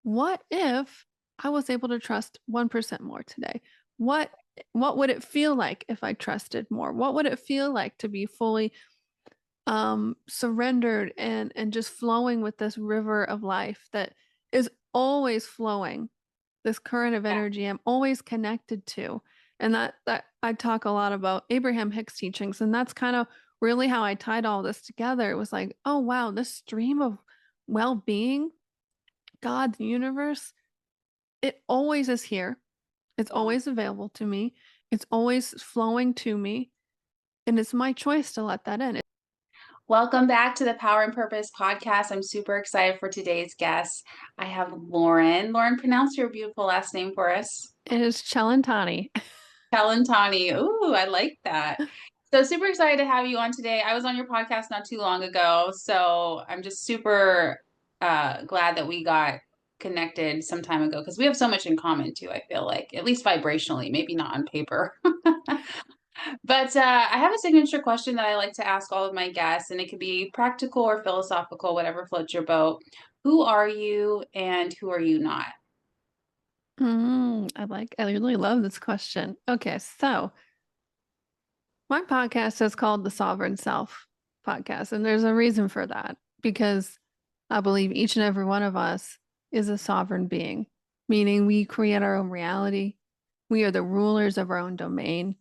what if I was able to trust 1% more today? What what would it feel like if I trusted more? What would it feel like to be fully surrendered and just flowing with this river of life that is always flowing, this current of Yeah. energy I'm always connected to. And that I talk a lot about Abraham Hicks teachings, and that's kind of really how I tied all this together. It was like, oh wow, this stream of well-being, God, the universe, it always is here. It's Yeah. always available to me. It's always flowing to me, and it's my choice to let that in. Welcome back to the Power and Purpose podcast. I'm super excited for today's guest. I have Loren. Loren, pronounce your beautiful last name for us. It is Cellentani. Cellentani. Ooh, I like that. So super excited to have you on today. I was on your podcast not too long ago, so I'm just super glad that we got connected some time ago because we have so much in common too. I feel like, at least vibrationally, maybe not on paper. But I have a signature question that I like to ask all of my guests, and it could be practical or philosophical, whatever floats your boat. Who are you and who are you not? I really love this question. Okay, so my podcast is called the Sovereign Self Podcast, and there's a reason for that because I believe each and every one of us is a sovereign being, meaning we create our own reality. We are the rulers of our own domain.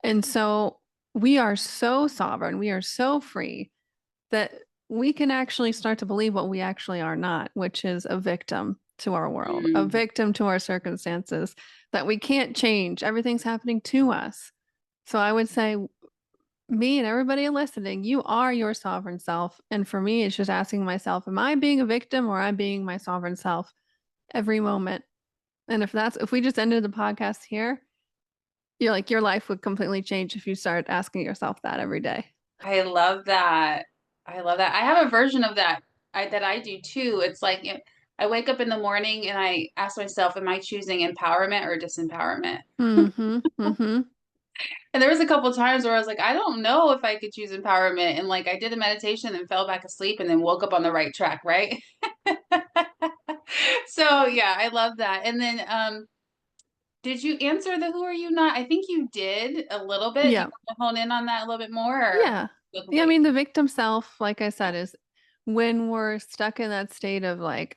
And so we are so sovereign, we are so free that we can actually start to believe what we actually are not, which is a victim to our world, a Mm, victim to our circumstances that we can't change. Everything's happening to us. So I would say, me and everybody listening, you are your sovereign self. And for me, it's just asking myself, am I being a victim or am I being my sovereign self every moment? And if we just ended the podcast here, you're like, your life would completely change if you start asking yourself that every day. I love that. I love that. I have a version of that that I do too. It's like I wake up in the morning and I ask myself, am I choosing empowerment or disempowerment? Mm-hmm. Mm-hmm. And there was a couple times where I was like, I don't know if I could choose empowerment. And like I did a meditation and fell back asleep and then woke up on the right track, right? So yeah, I love that. And then did you answer the who are you not? I think you did a little bit. Do you Yeah. want to hone in on that a little bit more or Yeah. go Yeah, I complete? mean, the victim self, like I said, is when we're stuck in that state of like,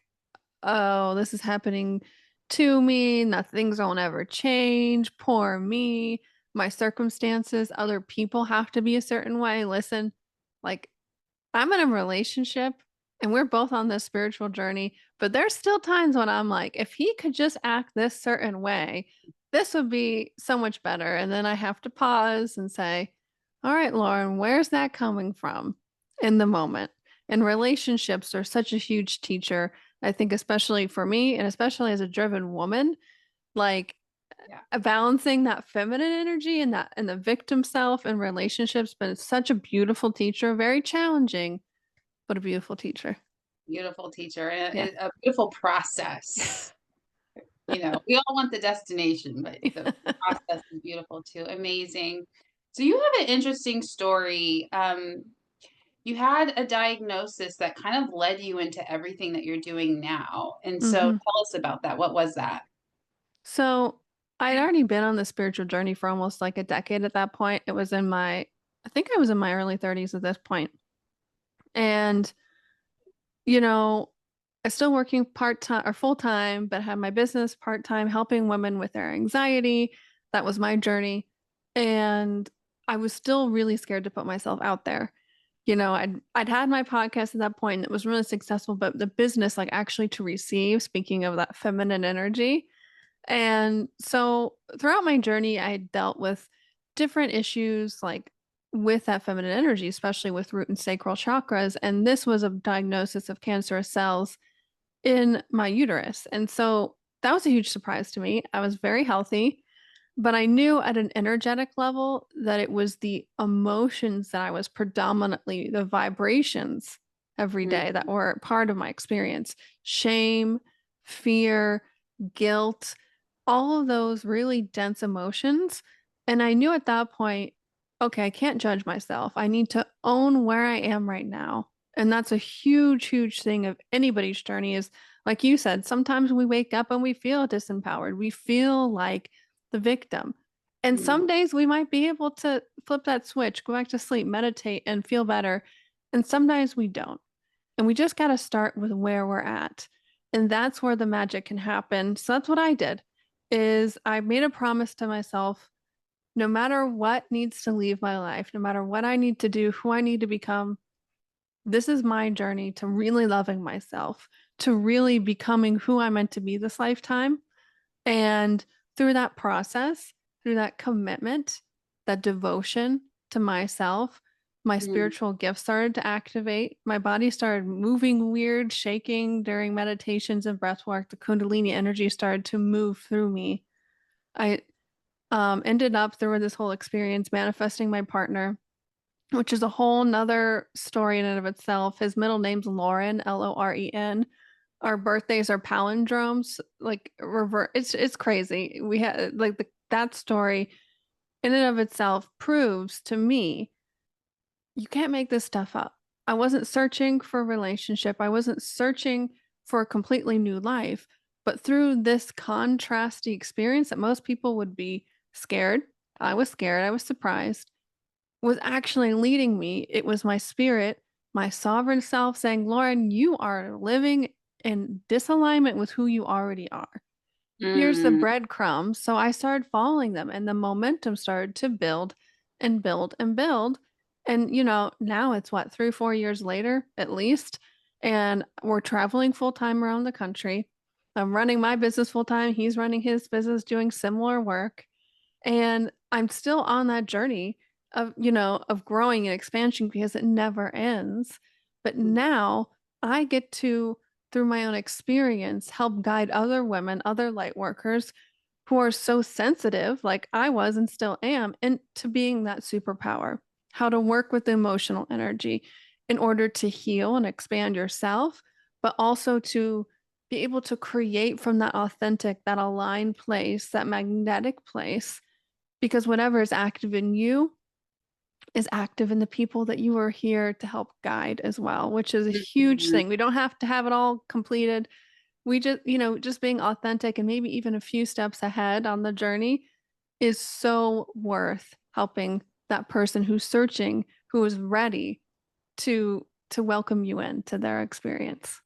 oh, this is happening to me, nothing's gonna ever change, poor me, my circumstances, other people have to be a certain way. Listen, like I'm in a relationship and we're both on this spiritual journey, but there's still times when I'm like, if he could just act this certain way, this would be so much better. And then I have to pause and say, all right, Lauren, where's that coming from in the moment? And relationships are such a huge teacher. I think, especially for me, and especially as a driven woman, like Yeah. balancing that feminine energy and the victim self in relationships, but it's such a beautiful teacher, very challenging what a beautiful teacher. Beautiful teacher and Yeah. a beautiful process. You know, we all want the destination, but the process is beautiful too. Amazing. So you have an interesting story. You had a diagnosis that kind of led you into everything that you're doing now. And so Mhm. tell us about that. What was that? So, I'd already been on the spiritual journey for almost, like, a decade at that point. It was in my I think I was in my early 30s at this point. And, you know, I still working part-time or full-time, but had my business part-time helping women with their anxiety. That was my journey. And I was still really scared to put myself out there. I'd had my podcast at that point and it was really successful, but the business, like actually to receive, speaking of that feminine energy. And so throughout my journey, I had dealt with different issues like with that feminine energy, especially with root and sacral chakras. And this was a diagnosis of cancerous cells in my uterus. And so that was a huge surprise to me. I was very healthy, but I knew at an energetic level that it was the emotions that I was predominantly the vibrations every Mm, day that were part of my experience. Shame, fear, guilt, all of those really dense emotions. And I knew at that point, okay, I can't judge myself. I need to own where I am right now And that's a huge, huge thing of anybody's journey is, like you said, sometimes we wake up and we feel disempowered. We feel like the victim. And Mm, some days we might be able to flip that switch, go back to sleep, meditate, and feel better. And sometimes we don't. And we just got to start with where we're at. And that's where the magic can happen. So that's what I did is I made a promise to myself, no matter what needs to leave my life, no matter what I need to do, who I need to become, this is my journey to really loving myself, to really becoming who I'm meant to be this lifetime. And through that process, through that commitment, that devotion to myself, my mm, spiritual gifts started to activate. My body started moving weird, shaking during meditations and breath work. The Kundalini energy started to move through me. I ended up through this whole experience manifesting my partner, which is a whole nother story in and of itself. His middle name's Loren, Loren. Our birthdays are palindromes, like revert. It's crazy. We had like that story in and of itself proves to me you can't make this stuff up. I wasn't searching for a relationship. I wasn't searching for a completely new life, but through this contrasty experience that most people would be scared. I was scared. I was surprised was actually leading me. It was my spirit, my sovereign self saying, Loren, you are living in disalignment with who you already are. Here's the mm. breadcrumbs. So I started following them, and the momentum started to build and build and build. And, now it's what, 3, 4 years later, at least. And we're traveling full time around the country. I'm running my business full time. He's running his business, doing similar work. And I'm still on that journey of growing and expansion because it never ends. But now I get to, through my own experience, help guide other women, other light workers who are so sensitive, like I was and still am, into being that superpower, how to work with the emotional energy in order to heal and expand yourself, but also to be able to create from that authentic, that aligned place, that magnetic place, because whatever is active in you is active in the people that you are here to help guide as well, which is a huge Mhm. thing. We don't have to have it all completed. We just being authentic and maybe even a few steps ahead on the journey is so worth helping that person who's searching, who is ready to welcome you into their experience.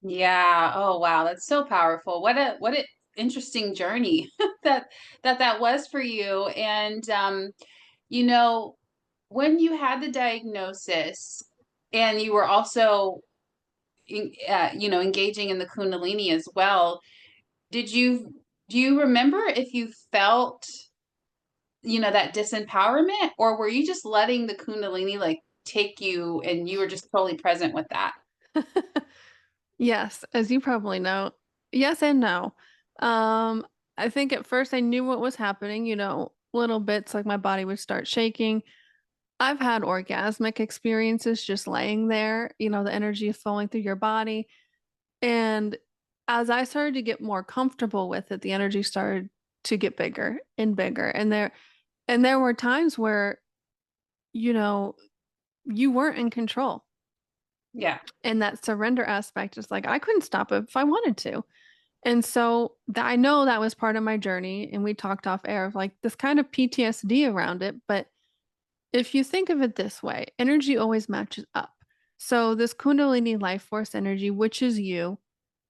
Yeah. Oh, wow. That's so powerful. What a interesting journey that was for you. And you know, when you had the diagnosis and you were also engaging in the Kundalini as well, did you do you remember if you felt, that disempowerment, or were you just letting the Kundalini like take you and you were just totally present with that? Yes, as you probably know, yes and no. Um, I think at first I knew what was happening, little bits like my body would start shaking. I've had orgasmic experiences just laying there, the energy is flowing through your body. And as I started to get more comfortable with it, the energy started to get bigger and bigger. And there were times where, you know, you weren't in control. Yeah. And that surrender aspect is like I couldn't stop it if I wanted to. And so I know that was part of my journey. And we talked off air of like this kind of PTSD around it. But if you think of it this way, energy always matches up. So this Kundalini life force energy, which is you,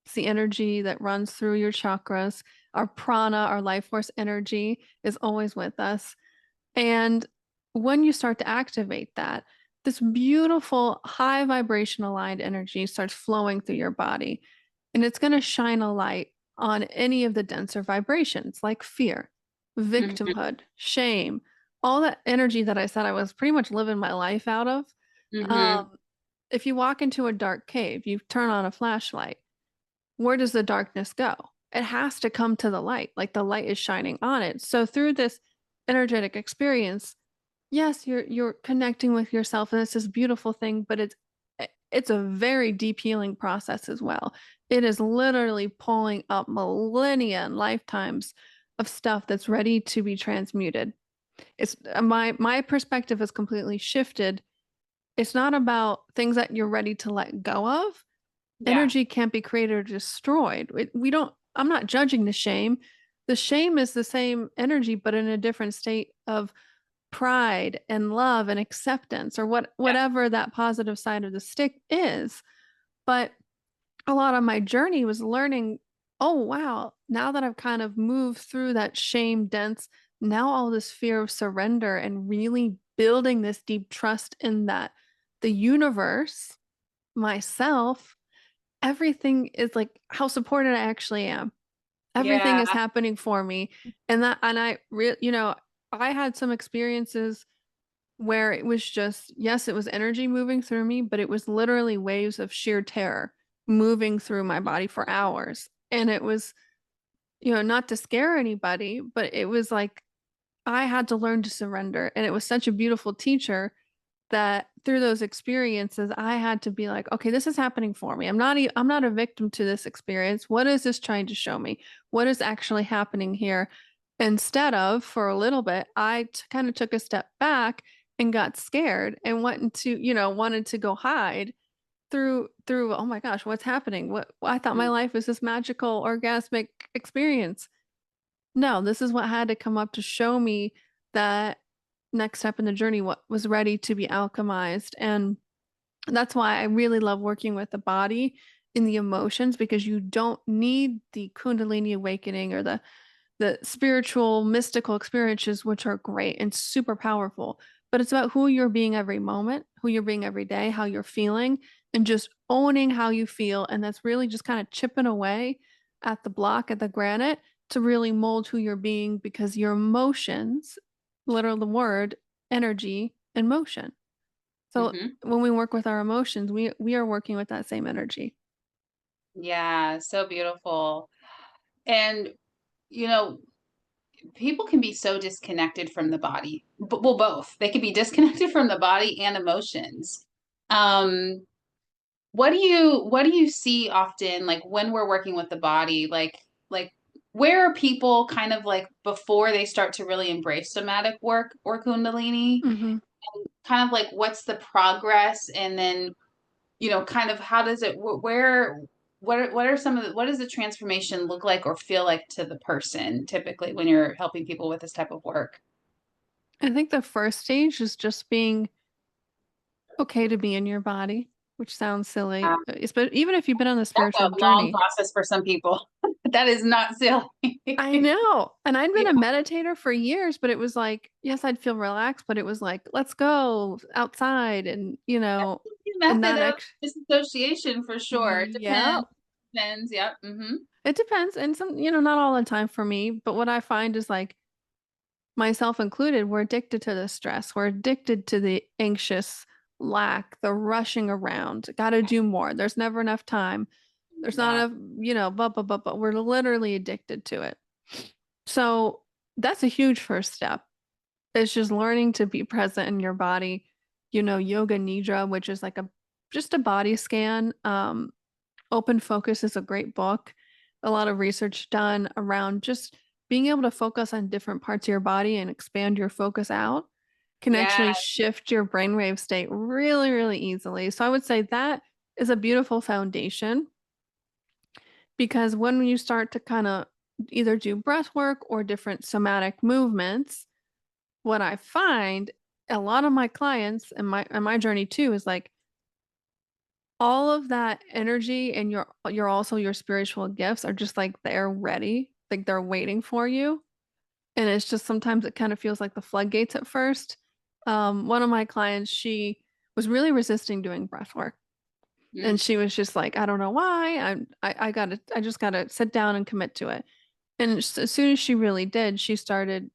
it's the energy that runs through your chakras. Our prana, our life force energy is always with us. And when you start to activate that, this beautiful high vibration aligned energy starts flowing through your body. And it's going to shine a light on any of the denser vibrations like fear, Mhm. victimhood, shame, all that energy that I said I was pretty much living my life out of. Mhm. Um, if you walk into a dark cave, you turn on a flashlight, where does the darkness go? It has to come to the light, like the light is shining on it. So through this energetic experience, yes, you're connecting with yourself, and it's this beautiful thing, but it's a very deep healing process as well. It is literally pulling up millennia and lifetimes of stuff that's ready to be transmuted. It's my perspective has completely shifted it's not about things that you're ready to let go of. Yeah. Energy can't be created or destroyed. We don't, I'm not judging the shame. The shame is the same energy, but in a different state of pride and love and acceptance, or Yeah. whatever that positive side of the stick is. But a lot of my journey was learning, oh wow, now that I've kind of moved through that shame dense, now all this fear of surrender and really building this deep trust in that the universe, myself, everything is like how supported I actually am. Everything Yeah. is happening for me. And I really, I had some experiences where it was just, yes, it was energy moving through me, but it was literally waves of sheer terror moving through my body for hours. And it was, not to scare anybody, but it was like I had to learn to surrender. And it was such a beautiful teacher that through those experiences, I had to be like, okay, this is happening for me. I'm not a victim to this experience. What is this trying to show me? What is actually happening here? Instead of, for a little bit, I kind of took a step back and got scared and went into, wanted to go hide through, oh my gosh, what's happening? What I thought my Mm. life was this magical orgasmic experience. No, this is what had to come up to show me that next step in the journey, what was ready to be alchemized. And that's why I really love working with the body in the emotions, because you don't need the Kundalini awakening or the spiritual, mystical experiences, which are great and super powerful. But it's about who you're being every moment, who you're being every day, how you're feeling, and just owning how you feel. And that's really just kind of chipping away at the block, at the granite, to really mold who you're being, because your emotions, literal the word, energy and motion. So Hmm. when we work with our emotions, we are working with that same energy. Yeah. So beautiful. And, you know, people can be so disconnected from the body. Well, both. They can be disconnected from the body and emotions. Um, what do you see often, like when we're working with the body, like where are people kind of like before they start to really embrace somatic work or Kundalini? Hmm. Kind of like what's the progress, and then kind of how does it where what are some of what does the transformation look like or feel like to the person typically when you're helping people with this type of work? I think the first stage is just being okay to be in your body, which sounds silly, but even if you've been on the That's spiritual a long journey. process for some people. That is not silly. I know. And I'd been Yeah, a meditator for years, but it was like, yes, I'd feel relaxed, but it was like, let's go outside and, and method not of actually, disassociation for sure. It yeah, depends. Depends. Yep. Hmm. it depends. And some, not all the time for me, but what I find is like, myself included, we're addicted to the stress. We're addicted to the anxious lack, the rushing around. Got to do more. There's never enough time. There's not Yeah. enough, but we're literally addicted to it. So that's a huge first step. It's just learning to be present in your body. Yoga nidra, which is like a just a body scan. Open Focus is a great book. A lot of research done around just being able to focus on different parts of your body and expand your focus out can Yeah. actually shift your brainwave state really, really easily. So I would say that is a beautiful foundation, because when you start to kind of either do breath work or different somatic movements, what I find a lot of my clients and my journey too is like all of that energy and your also your spiritual gifts are just like they're ready, like they're waiting for you. And it's just sometimes it kind of feels like the floodgates at first. One of my clients, she was really resisting doing breath work. And Mm. she was just like, I don't know why. I just gotta sit down and commit to it. And as soon as she really did, she started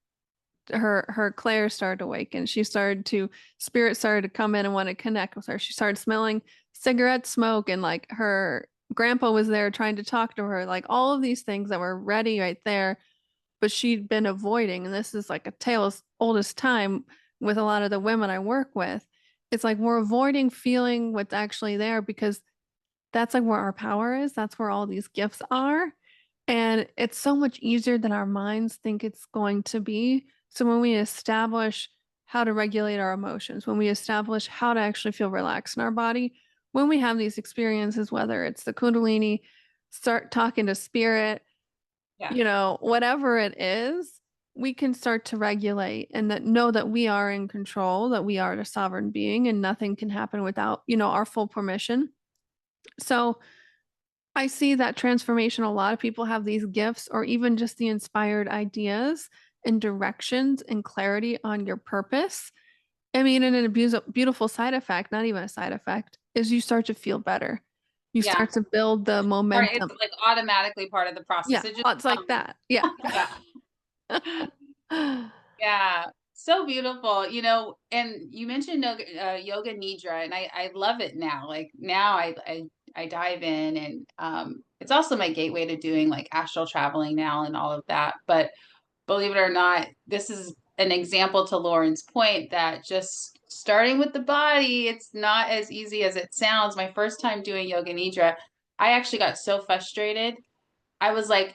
her Claire started to awaken. She started to spirit started to come in and want to connect with her. She started smelling cigarette smoke, and like her grandpa was there trying to talk to her, like all of these things that were ready right there, but she'd been avoiding. And this is like a tale as old as time with a lot of the women I work with. It's like we're avoiding feeling what's actually there, because that's like where our power is. That's where all these gifts are. And it's so much easier than our minds think it's going to be. So when we establish how to regulate our emotions, when we establish how to actually feel relaxed in our body, when we have these experiences, whether it's the Kundalini, start talking to spirit, Yeah. whatever it is, we can start to regulate and that know that we are in control, that we are the sovereign being and nothing can happen without, our full permission. So I see that transformation. A lot of people have these gifts or even just the inspired ideas and directions and clarity on your purpose. I mean, and a beautiful side effect, not even a side effect, is you start to feel better. You Yeah. start to build the Or it's momentum. like automatically part of the process. Yeah, It just it's like comes. that. Yeah. Yeah. Yeah, so beautiful, and you mentioned yoga nidra, and I love it now. Like now, I dive in, and it's also my gateway to doing like astral traveling now and all of that. But believe it or not, this is an example to Loren's point that just starting with the body, it's not as easy as it sounds. My first time doing yoga nidra, I actually got so frustrated. I was like,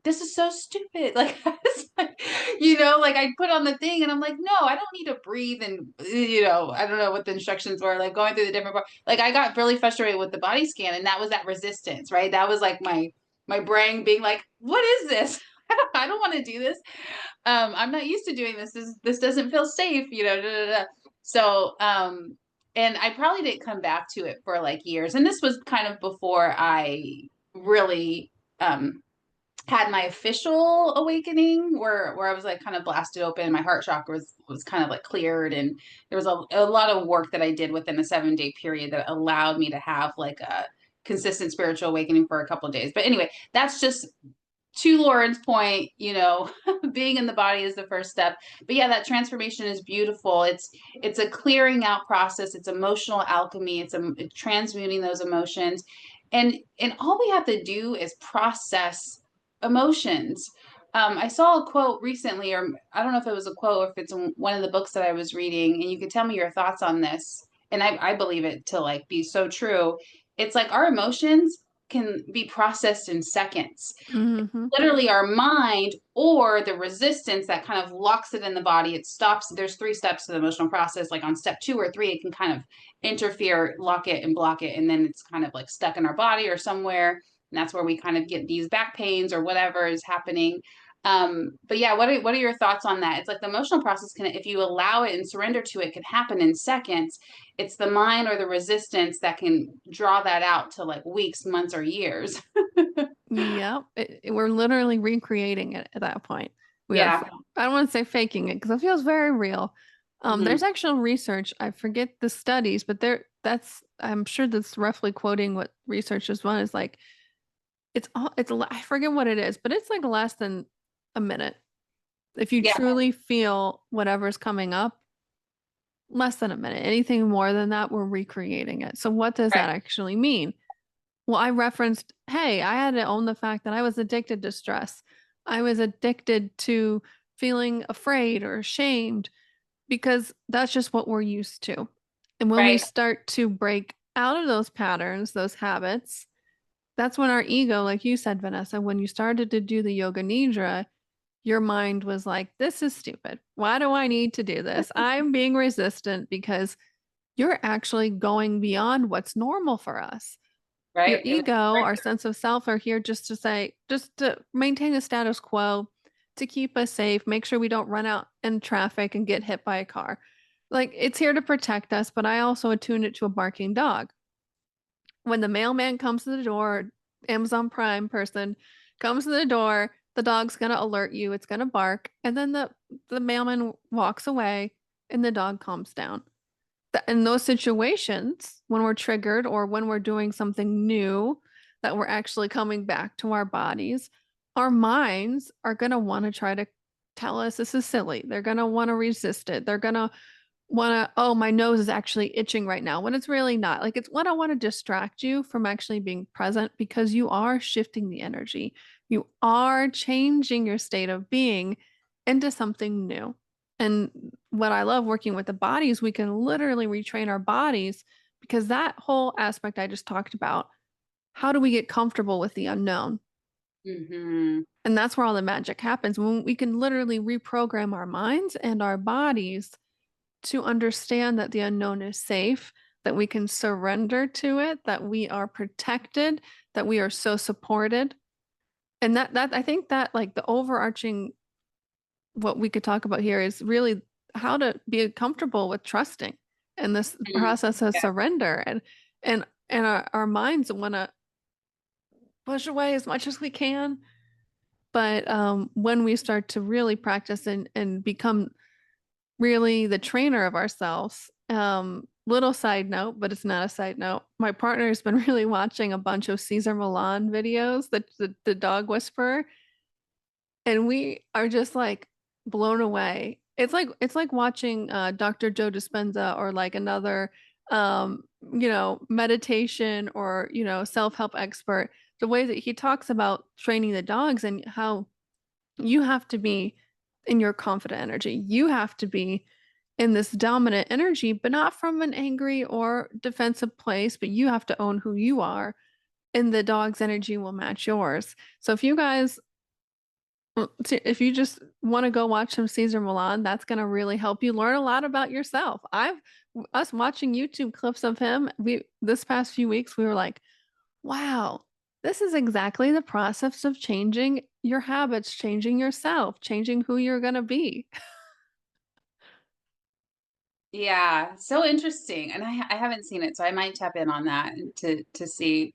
this is so stupid. Like, I was like, like I put on the thing and I'm like, no, I don't need to breathe. And, I don't know what the instructions were, like going through the different part. Like, I got really frustrated with the body scan, and that was that resistance, right? That was like my brain being like, what is this? I don't want to do this. I'm not used to doing this. This doesn't feel safe, da, da, da. So, and I probably didn't come back to it for like years. And this was kind of before I really um had my official awakening where I was like kind of blasted open. My heart chakra was kind of like cleared, and there was a lot of work that I did within a 7-day period that allowed me to have like a consistent spiritual awakening for a couple of days. But anyway, that's just to Loren's point, being in the body is the first step. But yeah, that transformation is beautiful. It's a clearing out process. It's emotional alchemy. It's transmuting those emotions, and all we have to do is process emotions. I saw a quote recently, or I don't know if it was a quote or if it's in one of the books that I was reading, and you could tell me your thoughts on this. And I believe it to like be so true. It's like our emotions can be processed in seconds. Hmm. Literally our mind or the resistance that kind of locks it in the body. It stops. There's 3 steps to the emotional process. Like on step 2 or 3, it can kind of interfere, lock it and block it. And then it's kind of like stuck in our body or somewhere. And that's where we kind of get these back pains or whatever is happening. But yeah, what are your thoughts on that? It's like the emotional process can, if you allow it and surrender to it, can happen in seconds. It's the mind or the resistance that can draw that out to like weeks, months, or years. Yep. We're literally recreating it at that point. We are, Yeah. I don't want to say faking it because it feels very real. Mhm. There's actual research. I forget the studies, but I'm sure that's roughly quoting what researchers want is like, I forget what it is, but it's like less than a minute. If you Yeah. truly feel whatever's coming up, less than a minute. Anything more than that, we're recreating it. So what does Right. that actually mean? Well, I referenced, hey, I had to own the fact that I was addicted to stress. I was addicted to feeling afraid or ashamed because that's just what we're used to. And when we Right. start to break out of those patterns, those habits, that's when our ego, like you said, Vanessa, when you started to do the yoga nidra, your mind was like, this is stupid. Why do I need to do this? I'm being resistant because you're actually going beyond what's normal for us. Your Right. It was, ego, our sense of self are here just to maintain the status quo, to keep us safe, make sure we don't run out in traffic and get hit by a car. Like it's here to protect us, but I also attune it to a barking dog. When the mailman comes to the door, Amazon Prime person comes to the door, the dog's gonna alert you, it's gonna bark, and then the mailman walks away and the dog calms down. In those situations, when we're triggered or when we're doing something new that we're actually coming back to our bodies, our minds are going to want to try to tell us this is silly. They're going to want to resist it. They're going to want to, oh, my nose is actually itching right now when it's really not. Like it's what I want to distract you from actually being present because you are shifting the energy. You are changing your state of being into something new. And what I love working with the bodies, we can literally retrain our bodies because that whole aspect I just talked about, how do we get comfortable with the unknown? Mhm. And that's where all the magic happens, when we can literally reprogram our minds and our bodies to understand that the unknown is safe, that we can surrender to it, that we are protected, that we are so supported. And that I think that, like, the overarching, what we could talk about here is really how to be comfortable with trusting and this Mm. process of Yeah. surrender, and our minds want to push away as much as we can. But when we start to really practice and become really the trainer of ourselves, little side note, but it's not a side note. My partner has been really watching a bunch of Cesar Millan videos, the dog whisperer, and we are just like blown away. It's like watching Dr. Joe Dispenza, or like another meditation, or self-help expert. The way that he talks about training the dogs, and how you have to be in your confident energy. You have to be in this dominant energy, but not from an angry or defensive place, but you have to own who you are, and the dog's energy will match yours. So if you guys, if you just want to go watch some Cesar Millan, that's going to really help you learn a lot about yourself. Us watching YouTube clips of him, this past few weeks, we were like, wow, this is exactly the process of changing your habits, changing yourself, changing who you're going to be. Yeah, so interesting, and I haven't seen it, so I might tap in on that to see.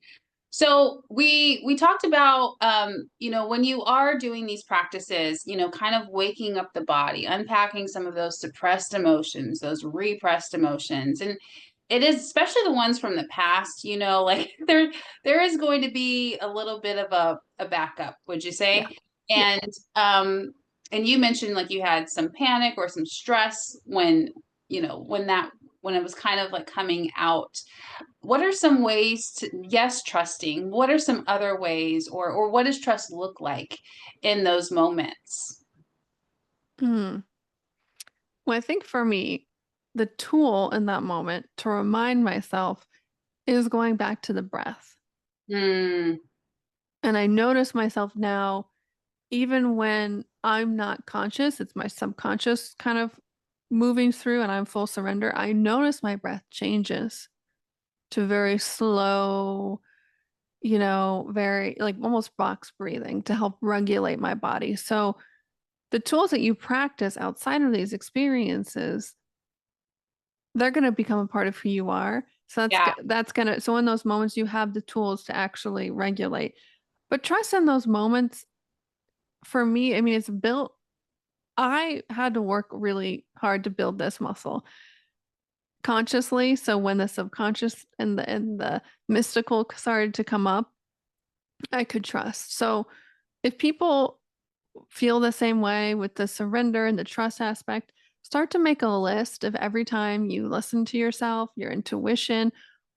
So we talked about, when you are doing these practices, kind of waking up the body, unpacking some of those suppressed emotions, those repressed emotions, and it is especially the ones from the past, like there is going to be a little bit of a backup, would you Yeah. say? Yeah. And um and you mentioned like you had some panic or some stress when, when it was kind of like coming out. What are some ways to, yes, trusting, what are some other ways, or what does trust look like in those moments? Hmm. Well, I think for me, the tool in that moment to remind myself is going back to the breath. Mm, And I notice myself now, even when I'm not conscious, it's my subconscious kind of moving through and I'm full surrender. I notice my breath changes to very slow, very like almost box breathing to help regulate my body. So the tools that you practice outside of these experiences, they're going to become a part of who you are. So yeah. that's going to, so in those moments you have the tools to actually regulate. But trust in those moments, for me, I mean, it's built, I had to work really hard to build this muscle consciously. So when the subconscious and the mystical started to come up, I could trust. So if people feel the same way with the surrender and the trust aspect, start to make a list of every time you listen to yourself, your intuition,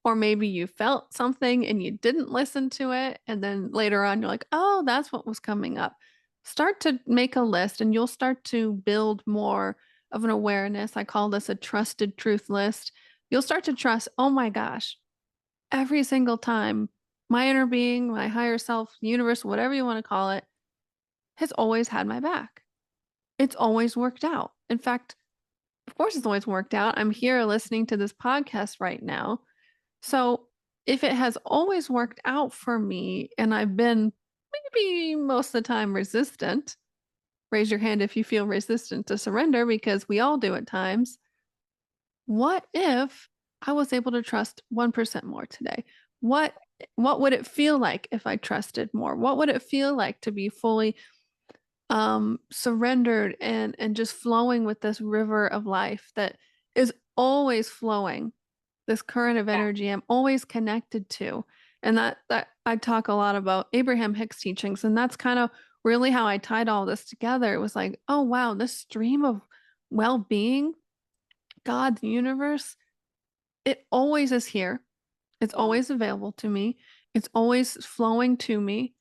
or maybe you felt something and you didn't listen to it. And then later on, you're like, oh, that's what was coming up. Start to make a list and you'll start to build more of an awareness. I call this a trusted truth list. You'll start to trust, oh my gosh, every single time my inner being, my higher self, universe, whatever you want to call it, has always had my back. It's always worked out. In fact, of course, it's always worked out. I'm here listening to this podcast right now. So if it has always worked out for me and I've been maybe most of the time resistant, raise your hand if you feel resistant to surrender, because we all do at times. What if I was able to trust 1% more today? What what would it feel like if I trusted more? What would it feel like to be fully surrendered and just flowing with this river of life that is always flowing, this current of energy I'm always connected to? And that I talk a lot about Abraham Hicks teachings, and that's kind of really how I tied all this together. It was like, oh wow, this stream of well-being, God, the universe, it always is here. It's Yeah. always available to me. It's always flowing to me.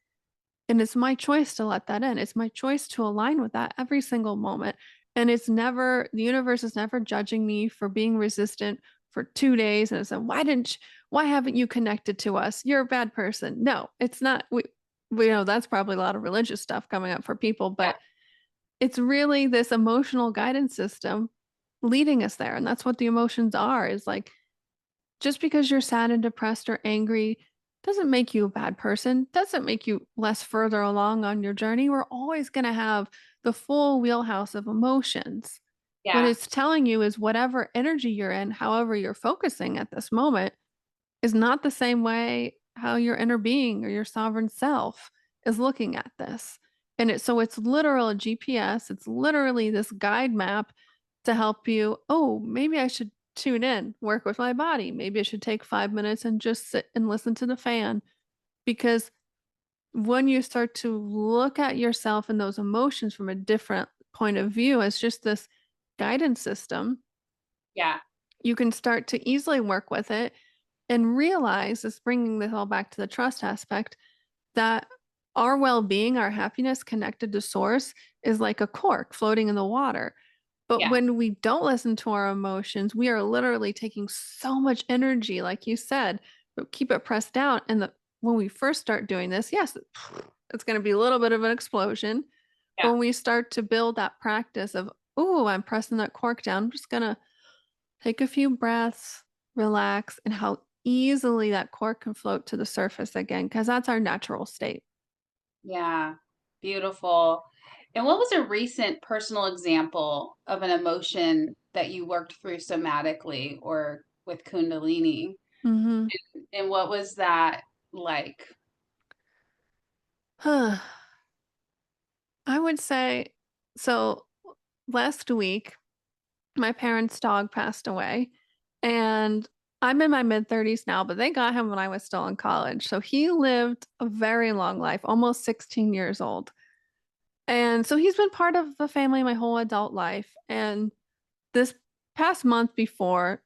And it's my choice to let that in. It's my choice to align with that every single moment. And it's never, the universe is never judging me for being resistant for 2 days. And it's like, why haven't you connected to us? You're a bad person. No, it's not. that's probably a lot of religious stuff coming up for people, Yeah. but it's really this emotional guidance system leading us there. And that's what the emotions are, is like, just because you're sad and depressed or angry doesn't make you a bad person, doesn't make you less further along on your journey. We're always going to have the full wheelhouse of emotions. What Yeah. it's telling you is whatever energy you're in, however you're focusing at this moment, is not the same way how your inner being or your sovereign self is looking at this. And it's literal a GPS. It's literally this guide map to help you. Oh, maybe I should tune in, work with my body. Maybe I should take 5 minutes and just sit and listen to the fan. Because when you start to look at yourself and those emotions from a different point of view as just this guidance system, Yeah. you can start to easily work with it and realize, this bringing this all back to the trust aspect, that our well-being, our happiness connected to source is like a cork floating in the water. But Yeah. when we don't listen to our emotions, we are literally taking so much energy, like you said, but keep it pressed down. And when we first start doing this, yes, it's going to be a little bit of an explosion. But Yeah. when we start to build that practice of, oh, I'm pressing that cork down, I'm just going to take a few breaths, relax, and how easily that cork can float to the surface again, because that's our natural state. Yeah. Beautiful. And what was a recent personal example of an emotion that you worked through somatically or with Kundalini? Hmm. And what was that like? I would say, so last week, my parents' dog passed away, and I'm in my mid 30s now, but they got him when I was still in college. So he lived a very long life, almost 16 years old. And so he's been part of the family my whole adult life. And this past month before,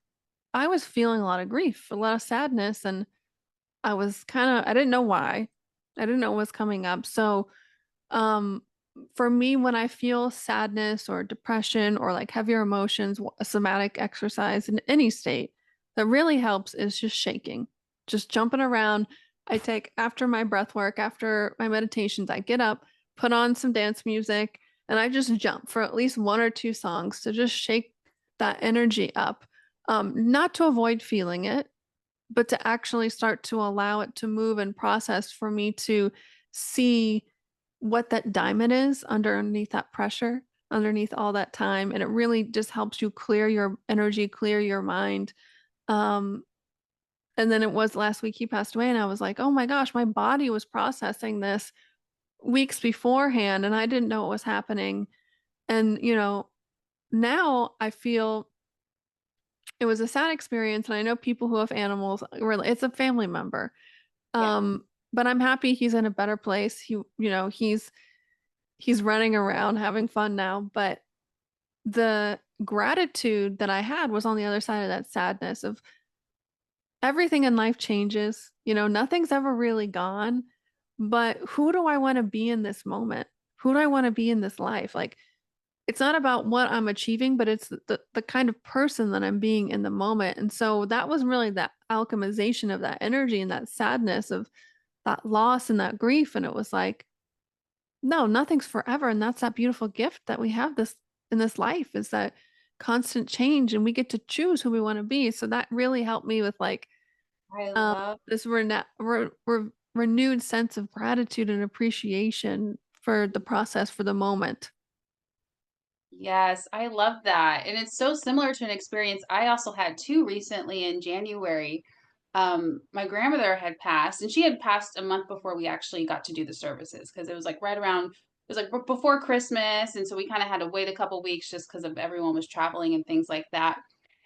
I was feeling a lot of grief, a lot of sadness, and I didn't know why. I didn't know what was coming up. So, um, for me, when I feel sadness or depression or like heavier emotions, a somatic exercise in any state that really helps is just shaking, just jumping around. I take, after my breath work, after my meditations, I get up, put on some dance music, and I just jump for at least one or two songs to just shake that energy up. Not to avoid feeling it, but to actually start to allow it to move and process, for me to see what that diamond is underneath that pressure, underneath all that time. And it really just helps you clear your energy, clear your mind. Um, and then it was last week he passed away, and I was like, oh my gosh, my body was processing this weeks beforehand, and I didn't know what was happening. And, now I feel it was a sad experience. And I know people who have animals, it's a family member. Yeah. But I'm happy he's in a better place. He's running around having fun now, but the gratitude that I had was on the other side of that sadness of everything in life changes. Nothing's ever really gone, but who do I want to be in this moment? Who do I want to be in this life? Like, it's not about what I'm achieving, but it's the kind of person that I'm being in the moment. And so that was really that alchemization of that energy and that sadness of that loss and that grief. And it was like, no, nothing's forever. And that's that beautiful gift that we have this in this life, is that constant change, and we get to choose who we want to be. So that really helped me with like I love this renewed sense of gratitude and appreciation for the process, for the moment. Yes, I love that. And it's so similar to an experience I also had too recently in January. My grandmother had passed, and she had passed a month before we actually got to do the services because it was like right around, it was like before Christmas. And so we kind of had to wait a couple weeks just because of everyone was traveling and things like that.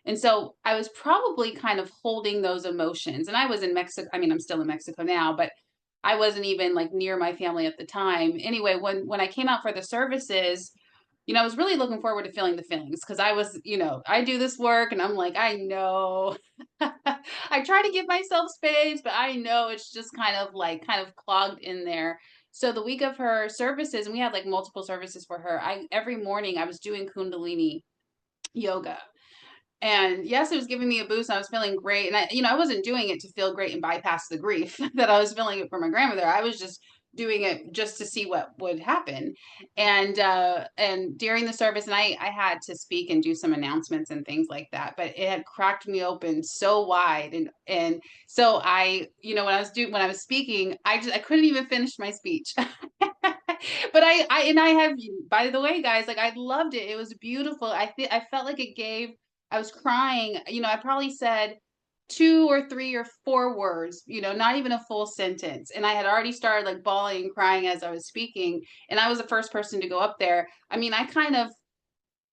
And so I was probably kind of holding those emotions. And I was in Mexico. I mean, I'm still in Mexico now, but I wasn't even like near my family at the time. Anyway, when I came out for the services, I was really looking forward to feeling the feelings because I was, I do this work and I'm like, I know. I try to give myself space, but I know it's just kind of clogged in there. So the week of her services, and we had like multiple services for her, I every morning I was doing Kundalini yoga. And yes, it was giving me a boost. I was feeling great. And I wasn't doing it to feel great and bypass the grief that I was feeling it for my grandmother. I was just doing it just to see what would happen. And during the service, and I had to speak and do some announcements and things like that, but it had cracked me open so wide. And so when I was speaking, I couldn't even finish my speech. But I have, by the way, guys, like I loved it. It was beautiful. I felt like I was crying. I probably said 2 or 3 or 4 words, not even a full sentence. And I had already started like bawling and crying as I was speaking. And I was the first person to go up there. I mean, I kind of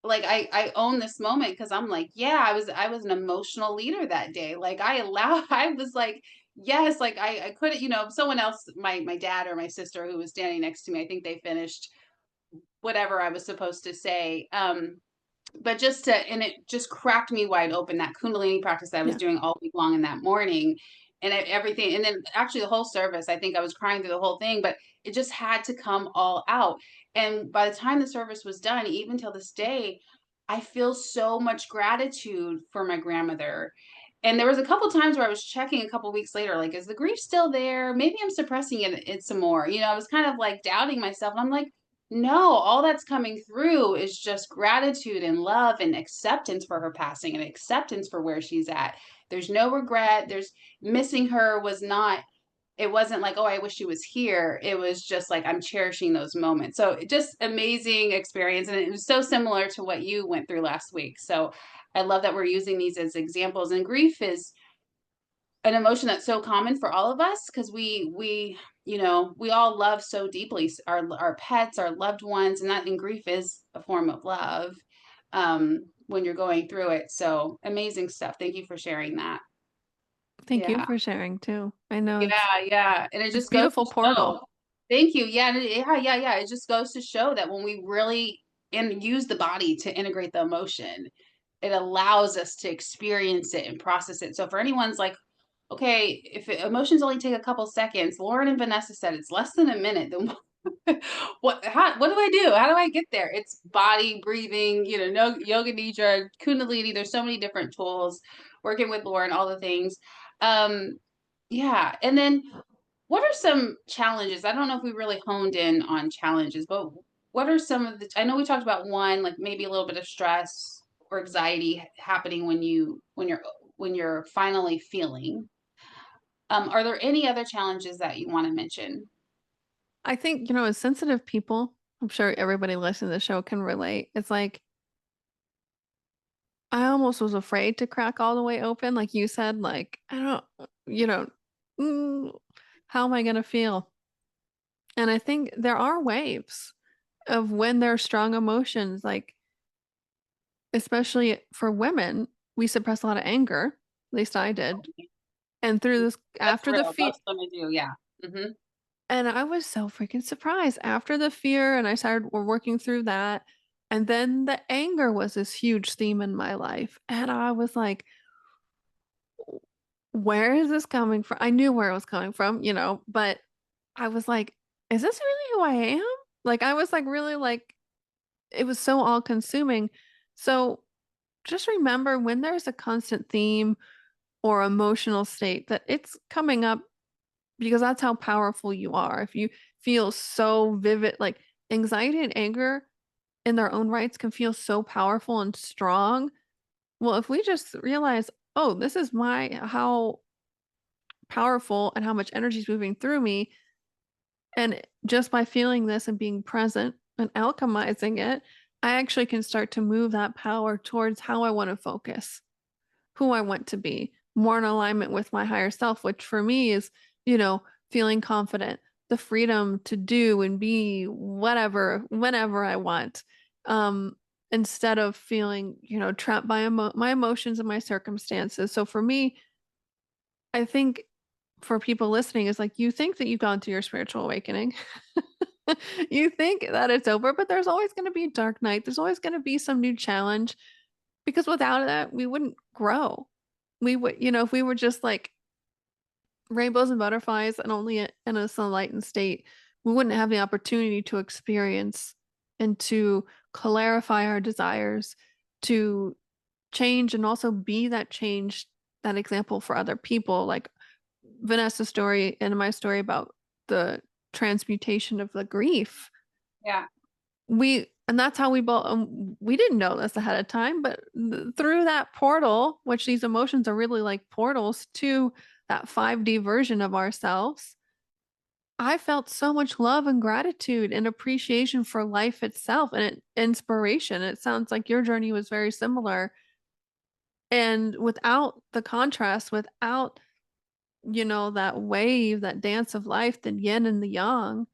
like I own this moment because I'm like, yeah, I was an emotional leader that day. Like I was like, yes, like I couldn't, someone else, my dad or my sister who was standing next to me, I think they finished whatever I was supposed to say. But and it just cracked me wide open, that Kundalini practice that I was Yeah. doing all week long in that morning, and everything. And then actually the whole service, I think I was crying through the whole thing, but it just had to come all out. And by the time the service was done, even till this day, I feel so much gratitude for my grandmother. And there was a couple times where I was checking a couple weeks later, like, is the grief still there? Maybe I'm suppressing it some more. I was kind of like doubting myself. And I'm like, no, all that's coming through is just gratitude and love and acceptance for her passing and acceptance for where she's at. There's no regret. There's missing her was not, it wasn't like, oh, I wish she was here. It was just like, I'm cherishing those moments. So just amazing experience. And it was so similar to what you went through last week. So I love that we're using these as examples. And grief is an emotion that's so common for all of us because we all love so deeply our pets, our loved ones, and grief is a form of love when you're going through it. So amazing stuff. Thank you for sharing that. Thank you Yeah. for sharing too. I know Yeah, and it it's just goes beautiful to portal. show. Thank you. Yeah, yeah. It just goes to show that when we really use the body to integrate the emotion, it allows us to experience it and process it. So for anyone's like, okay, if emotions only take a couple seconds, Loren and Vanessa said it's less than a minute. Then what do I do? How do I get there? It's body breathing, no yoga nidra, Kundalini. There's so many different tools. Working with Loren, all the things. Yeah, and then what are some challenges? I don't know if we really honed in on challenges, but what are some of the, I know we talked about one, like maybe a little bit of stress or anxiety happening when you're finally feeling. Are there any other challenges that you want to mention? I think, as sensitive people, I'm sure everybody listening to the show can relate. It's like I almost was afraid to crack all the way open, like you said, like I don't, you know, mm, how am I gonna feel? And I think there are waves of when there are strong emotions, like especially for women, we suppress a lot of anger. At least I did. And through this, That's after the real. fear, Most of them do, yeah. and I was so freaking surprised after the fear, and I started we're working through that. And then the anger was this huge theme in my life. And I was like, where is this coming from? I knew where it was coming from, but I was like, is this really who I am? Like, I was like, really like, it was so all consuming. So just remember when there's a constant theme or emotional state that it's coming up because that's how powerful you are. If you feel so vivid, like anxiety and anger in their own rights can feel so powerful and strong. Well, if we just realize, oh, this is how powerful and how much energy is moving through me, and just by feeling this and being present and alchemizing it, I actually can start to move that power towards how I want to focus, who I want to be, more in alignment with my higher self, which for me is, feeling confident, the freedom to do and be whatever, whenever I want. Instead of feeling, trapped by my emotions and my circumstances. So for me, I think for people listening is like you think that you've gone through your spiritual awakening. You think that it's over, but there's always going to be a dark night. There's always going to be some new challenge because without that, we wouldn't grow. We would, if we were just like rainbows and butterflies and only in a sunlightened state, we wouldn't have the opportunity to experience and to clarify our desires, to change and also be that change, that example for other people. Like Vanessa's story and my story about the transmutation of the grief. Yeah. And that's how we both, we didn't know this ahead of time, but through that portal, which these emotions are really like portals to that 5D version of ourselves, I felt so much love and gratitude and appreciation for life itself and inspiration. It sounds like your journey was very similar. And without the contrast, without, that wave, that dance of life, the yin and the yang,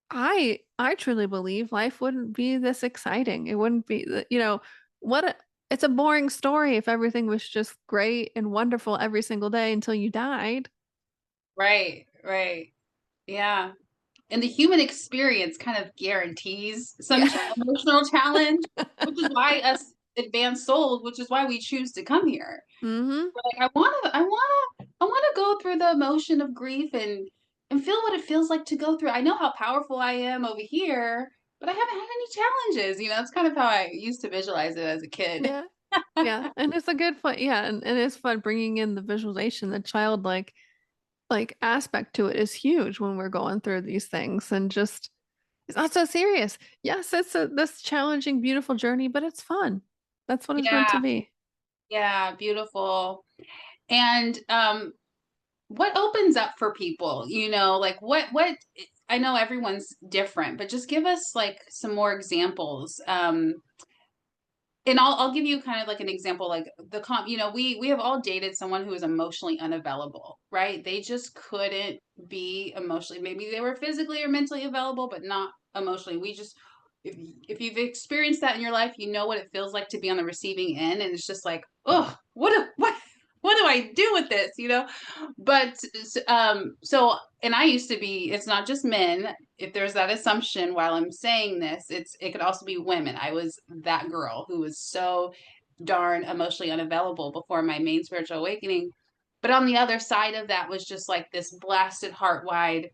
I truly believe life wouldn't be this exciting. It wouldn't be, what a, it's a boring story if everything was just great and wonderful every single day until you died. Right, right. Yeah. And the human experience kind of guarantees some Yeah. emotional challenge, which is why us advanced souls, which is why we choose to come here. Mm-hmm. We're like, I wanna go through the emotion of grief and feel what it feels like to go through. I know how powerful I am over here, but I haven't had any challenges. That's kind of how I used to visualize it as a kid. Yeah. Yeah. And it's a good fun. Yeah. And it's fun bringing in the visualization, the childlike aspect to it is huge when we're going through these things and just it's not so serious. Yes, it's this challenging, beautiful journey, but it's fun. That's what it's meant to Yeah, be. yeah, beautiful. And what opens up for people? Like what I know everyone's different, but just give us like some more examples. And I'll give you kind of like an example, like we have all dated someone who was emotionally unavailable, right? They just couldn't be emotionally, maybe they were physically or mentally available, but not emotionally. If you've experienced that in your life, you know what it feels like to be on the receiving end, and it's just like, oh, what do I do with this? But so, and I used to be, it's not just men. If there's that assumption while I'm saying this, it could also be women. I was that girl who was so darn emotionally unavailable before my main spiritual awakening. But on the other side of that was just like this blasted heart wide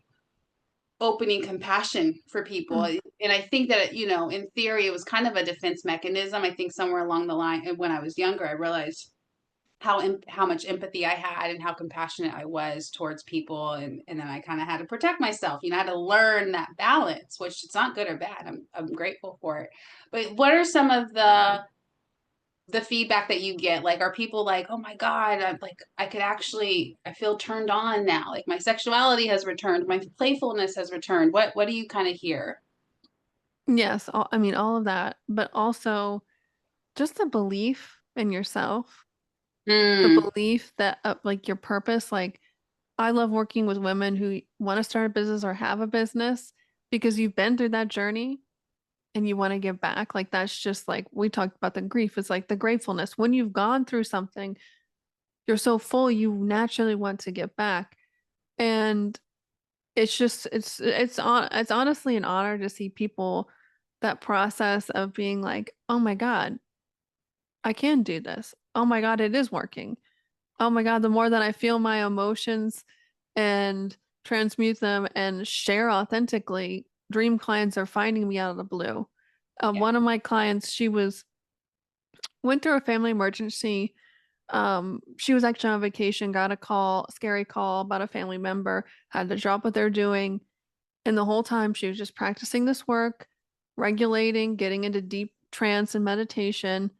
opening compassion for people. Mm. And I think that, in theory, it was kind of a defense mechanism. I think somewhere along the line, when I was younger, I realized how much empathy I had and how compassionate I was towards people, and then I kind of had to protect myself. I had to learn that balance, which it's not good or bad. I'm grateful for it. But what are some of the feedback that you get? Like, are people like, oh my God, I feel turned on now. Like my sexuality has returned, my playfulness has returned. What do you kind of hear? Yes, I mean all of that, but also just the belief in yourself, the Mm, belief that your purpose. Like I love working with women who want to start a business or have a business because you've been through that journey and you want to give back. Like that's just like we talked about the grief. It's like the gratefulness. When you've gone through something, you're so full, you naturally want to give back. And it's just it's honestly an honor to see people that process of being like, oh my God, I can do this. Oh my God, it is working. Oh my God, the more that I feel my emotions and transmute them and share authentically, dream clients are finding me out of the blue. yeah, One of my clients, went through a family emergency. She was actually on vacation, got a call, scary call about a family member, had to drop what they're doing. And the whole time she was just practicing this work, regulating, getting into deep trance and meditation.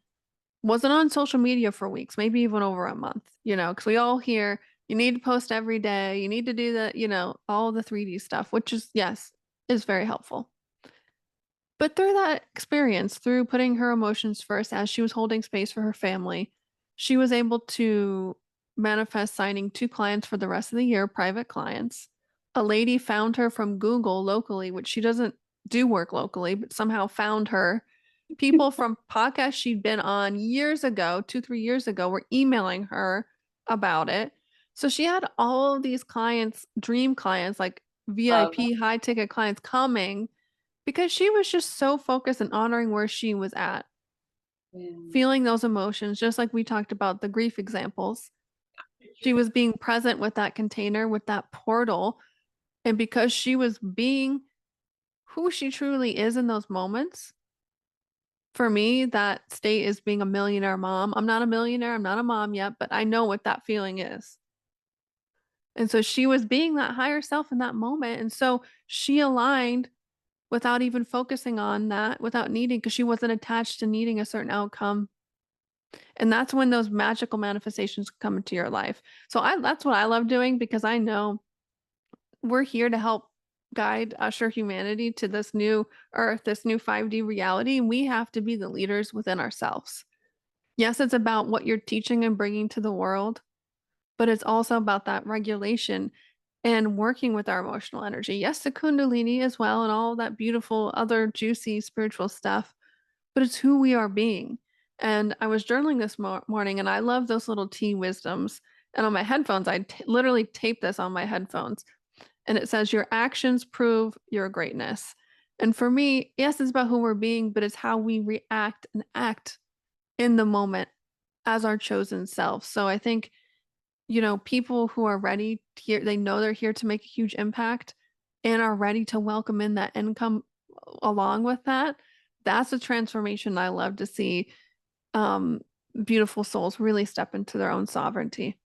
Wasn't on social media for weeks, maybe even over a month, because we all hear you need to post every day, you need to do the, all the 3D stuff, which is, yes, is very helpful. But through that experience, through putting her emotions first as she was holding space for her family, she was able to manifest signing 2 clients for the rest of the year, private clients. A lady found her from Google locally, which she doesn't do work locally, but somehow found her. People from podcasts she'd been on years ago, 2, 3 years ago, were emailing her about it. So she had all of these clients, dream clients, like love. VIP high ticket clients coming because she was just so focused on honoring where she was at, Yeah. feeling those emotions, just like we talked about the grief examples. She was being present with that container, with that portal. And because she was being who she truly is in those moments, for me, that state is being a millionaire mom. I'm not a millionaire, I'm not a mom yet, but I know what that feeling is. And so she was being that higher self in that moment. And so she aligned without even focusing on that, without needing, because she wasn't attached to needing a certain outcome. And that's when those magical manifestations come into your life. So that's what I love doing because I know we're here to help guide, usher humanity to this new earth, this new 5D reality. And we have to be the leaders within ourselves. Yes, it's about what you're teaching and bringing to the world, but it's also about that regulation and working with our emotional energy. Yes, the Kundalini as well, and all that beautiful other juicy spiritual stuff, but it's who we are being. And I was journaling this morning, and I love those little tea wisdoms. And on my headphones, literally tape this on my headphones. And it says, "Your actions prove your greatness." And for me, yes, it's about who we're being, but it's how we react and act in the moment as our chosen self. So I think, people who are ready here, they know they're here to make a huge impact and are ready to welcome in that income along with that. That's a transformation I love to see. Um, Beautiful souls really step into their own sovereignty.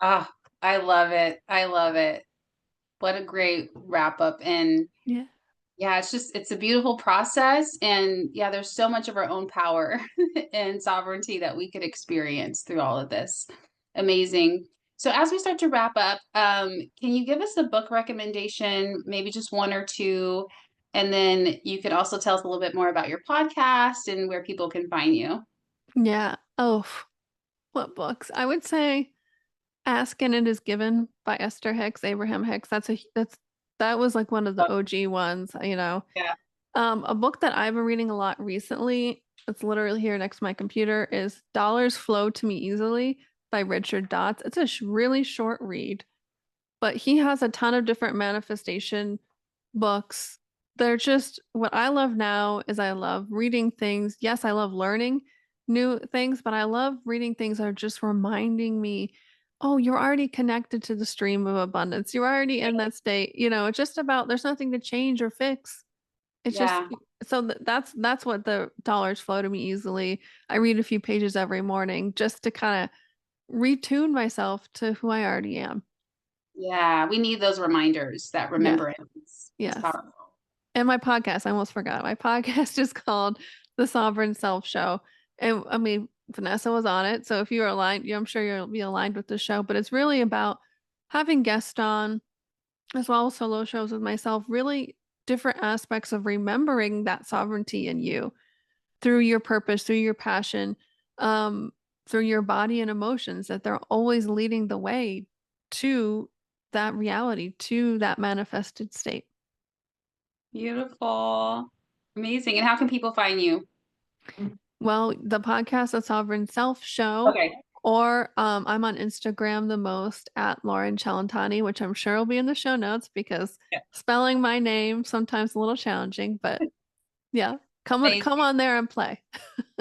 Ah, I love it. I love it. What a great wrap up. And Yeah. yeah, it's a beautiful process. And yeah, there's so much of our own power and sovereignty that we could experience through all of this. Amazing. So as we start to wrap up, can you give us a book recommendation, maybe just one or two? And then you could also tell us a little bit more about your podcast and where people can find you. Yeah. Oh, what books? I would say Ask and It Is Given by Esther Hicks, Abraham Hicks. That was like one of the OG ones. Yeah. A book that I've been reading a lot recently, it's literally here next to my computer, is Dollars Flow to Me Easily by Richard Dotts. It's a really short read, but he has a ton of different manifestation books. They're just what I love now is I love reading things. Yes, I love learning new things, but I love reading things that are just reminding me, oh, you're already connected to the stream of abundance. You're already in that state. It's just about there's nothing to change or fix. It's just Yeah. so that's what the dollars flow to me easily. I read a few pages every morning just to kind of retune myself to who I already am. Yeah. We need those reminders, that Yeah. remembrance. It's Yes. powerful. And my podcast, I almost forgot. My podcast is called The Sovereign Self Show. And I mean, Vanessa was on it. So if you're aligned, I'm sure you'll be aligned with the show. But it's really about having guests on, as well as solo shows with myself, really different aspects of remembering that sovereignty in you through your purpose, through your passion, um, through your body and emotions, that they're always leading the way to that reality, to that manifested state. Beautiful. Amazing. And how can people find you? Well, the podcast, The Sovereign Self Show, Okay. or I'm on Instagram the most at Loren Cellentani, which I'm sure will be in the show notes because Yeah. spelling my name sometimes a little challenging, but yeah, Amazing. come on there and play.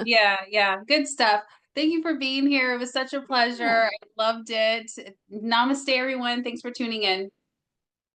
Yeah, yeah. Good stuff. Thank you for being here. It was such a Yeah. pleasure. I loved it. Namaste, everyone. Thanks for tuning in.